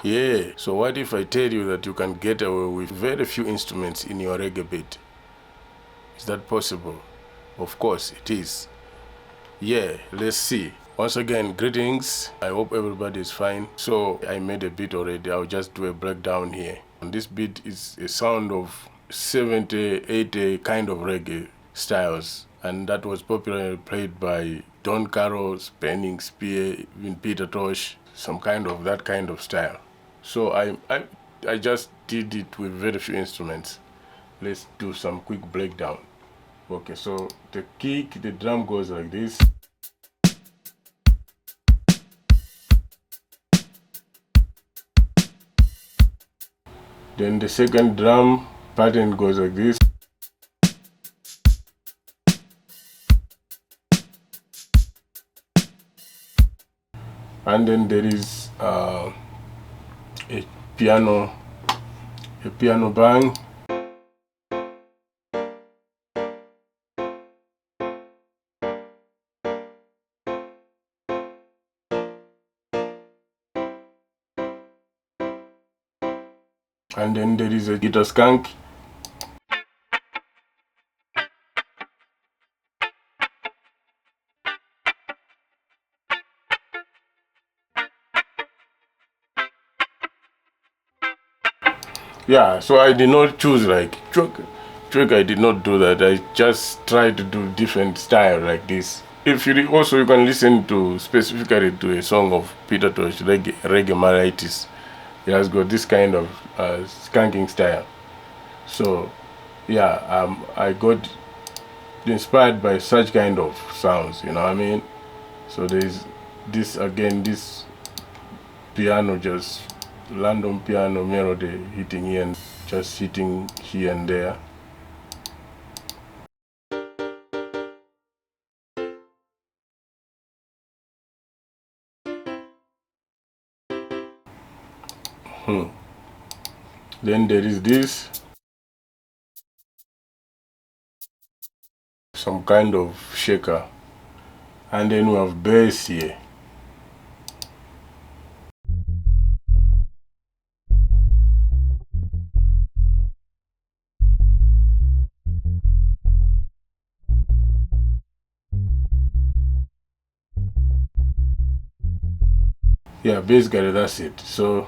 Yeah, so what if I tell you that you can get away with very few instruments in your reggae beat? Is that possible? Of course it is. Yeah, let's see. Once again, greetings. I hope everybody is fine. So I made a beat already. I'll just do a breakdown here. And this beat is a sound of 70, 80 kind of reggae styles. And that was popularly played by Don Carroll, Spanning Spear, even Peter Tosh, some kind of that kind of style. So I just did it with very few instruments. Let's do some quick breakdown. Okay, so the kick, the drum goes like this. Then the second drum pattern goes like this. And then there is a piano bang. And then there is a guitar skunk. Yeah, so I did not choose like trick. I did not do that. I just tried to do different style like this. If you also you can listen to specifically to a song of Peter Tosh, Reggae Maraitis. He has got this kind of skanking style. So yeah, I got inspired by such kind of sounds, you know what I mean? So there's this again, this piano, just random piano melody hitting here and just hitting here and there. Then there is this, some kind of shaker, and then we have bass here. Yeah, basically that's it. So,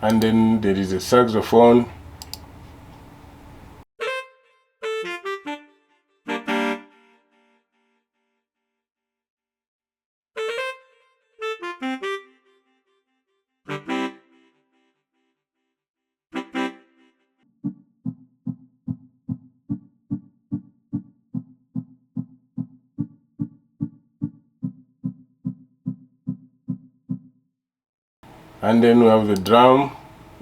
and then there is a saxophone. And then we have the drum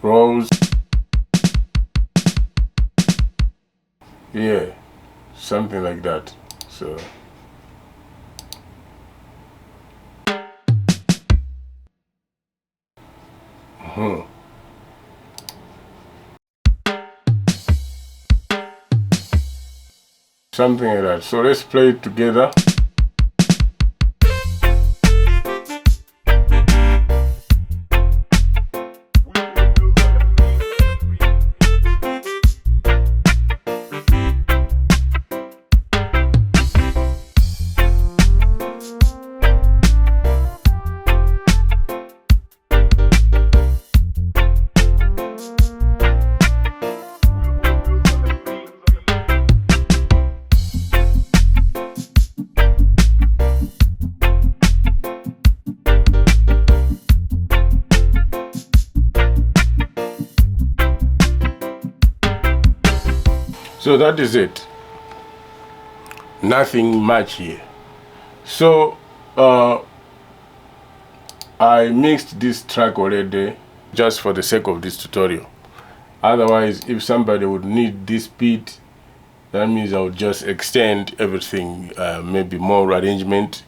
rolls. Yeah, something like that. So something like that. So let's play it together. So that is it. Nothing much here. So I mixed this track already just for the sake of this tutorial. Otherwise, if somebody would need this beat, that means I would just extend everything, maybe more arrangement,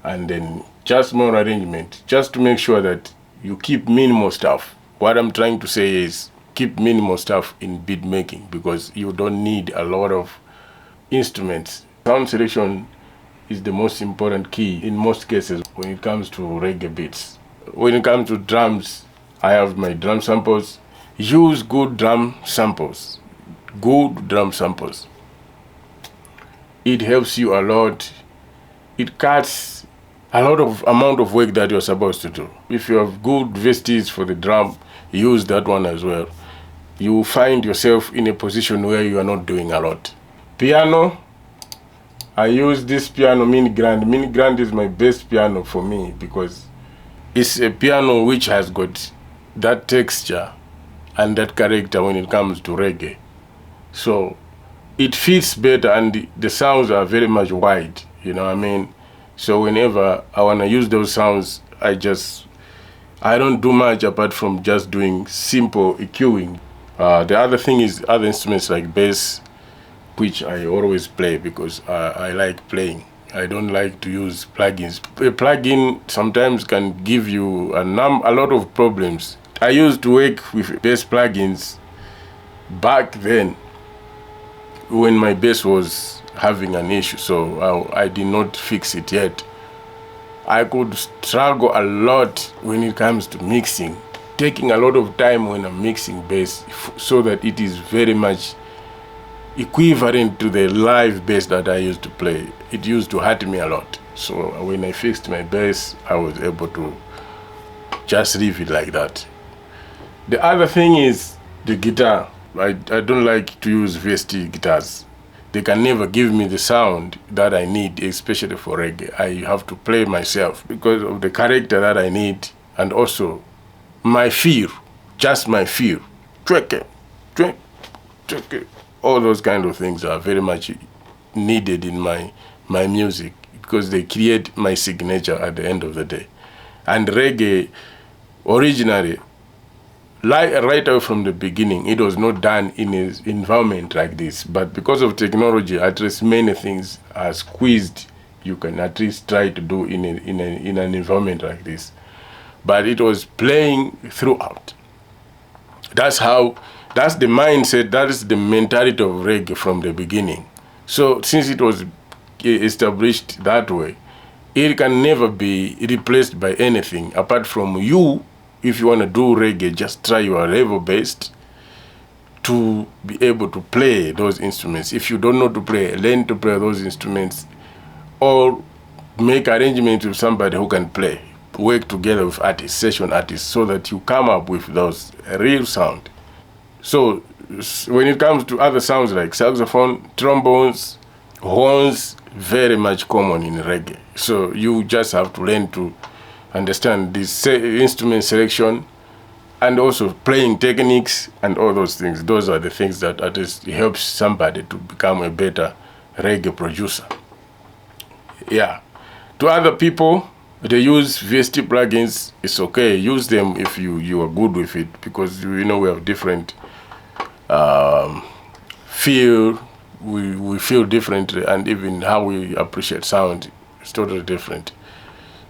and then just more arrangement, just to make sure that you keep minimal stuff. What I'm trying to say is keep minimal stuff in beat making, because you don't need a lot of instruments. Sound selection is the most important key in most cases when it comes to reggae beats. When it comes to drums, I have my drum samples. Use good drum samples. Good drum samples. It helps you a lot. It cuts a lot of amount of work that you're supposed to do. If you have good vestige for the drum, use that one as well. You find yourself in a position where you are not doing a lot. Piano, I use this piano Mini Grand. Mini Grand is my best piano for me because it's a piano which has got that texture and that character when it comes to reggae. So it fits better and the sounds are very much wide, you know what I mean? So whenever I want to use those sounds, I don't do much apart from just doing simple EQing. The other thing is other instruments like bass, which I always play because I like playing. I don't like to use plugins. A plugin sometimes can give you a lot of problems. I used to work with bass plugins back then when my bass was having an issue, so I did not fix it yet. I could struggle a lot when it comes to mixing, taking a lot of time when I'm mixing bass so that it is very much equivalent to the live bass that I used to play. It used to hurt me a lot. So when I fixed my bass, I was able to just leave it like that. The other thing is the guitar. I don't like to use VST guitars. They can never give me the sound that I need, especially for reggae. I have to play myself because of the character that I need and also my feel, just my feel. All those kind of things are very much needed in my music because they create my signature at the end of the day. And reggae, originally, right away from the beginning, it was not done in an environment like this. But because of technology, at least many things are squeezed. You can at least try to do in an environment like this. But it was playing throughout. That's the mindset, that is the mentality of reggae from the beginning. So since it was established that way, it can never be replaced by anything apart from you. If you want to do reggae, just try your level best to be able to play those instruments. If you don't know to play, learn to play those instruments or make arrangements with somebody who can play. Work together with artists, session artists, so that you come up with those real sound. So when it comes to other sounds like saxophone, trombones, horns, very much common in reggae. So you just have to learn to understand this instrument selection and also playing techniques and all those things. Those are the things that at least helps somebody to become a better reggae producer. Yeah. To other people, they use VST plugins. It's okay. Use them if you are good with it because we have different feel. We feel differently, and even how we appreciate sound is totally different.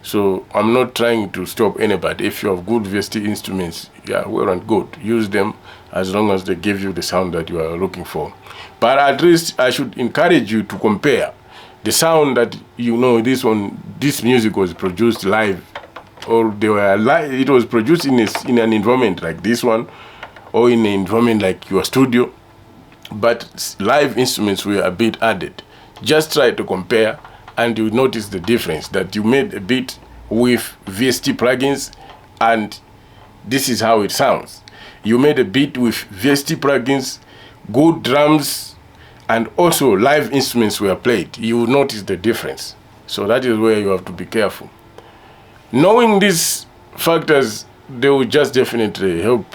So I'm not trying to stop anybody. If you have good VST instruments, yeah, well and good. Use them as long as they give you the sound that you are looking for. But at least I should encourage you to compare the sound that this music was produced live, or it was produced in an environment like this one, or in an environment like your studio, but live instruments were a bit added. Just try to compare and you notice the difference that you made a beat with VST plugins and this is how it sounds. You made a beat with VST plugins, good drums, and also live instruments were played. You will notice the difference. So that is where you have to be careful. Knowing these factors, they will just definitely help.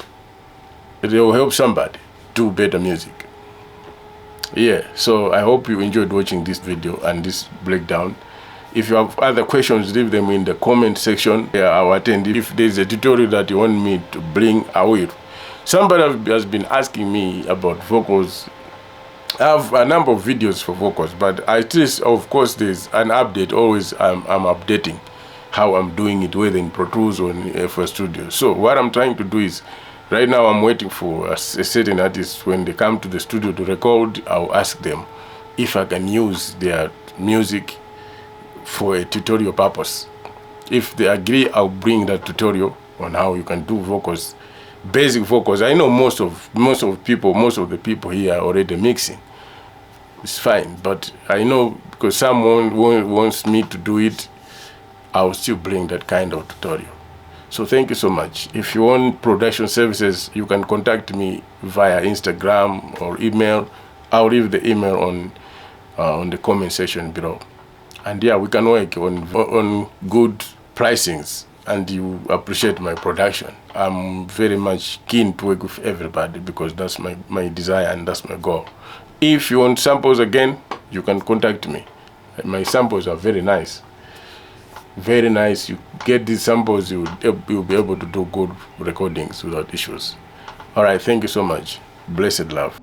They will help somebody do better music. Yeah, so I hope you enjoyed watching this video and this breakdown. If you have other questions, leave them in the comment section. Yeah, I'll attend. If there's a tutorial that you want me to bring, I will. Somebody has been asking me about vocals. I have a number of videos for vocals, but at least, of course, there's an update. Always I'm updating how I'm doing it, whether in Pro Tools or in FL Studio. So what I'm trying to do is, right now I'm waiting for a certain artist. When they come to the studio to record, I'll ask them if I can use their music for a tutorial purpose. If they agree, I'll bring that tutorial on how you can do vocals, basic vocals. I know most of the people here are already mixing. It's fine, but I know because someone wants me to do it, I'll still bring that kind of tutorial. So thank you so much. If you want production services, you can contact me via Instagram or email. I'll leave the email on the comment section below. And yeah, we can work on good pricings, and you appreciate my production. I'm very much keen to work with everybody because that's my desire and that's my goal. If you want samples again, you can contact me. My samples are very nice. Very nice. You get these samples, you'll be able to do good recordings without issues. All right, thank you so much. Blessed love.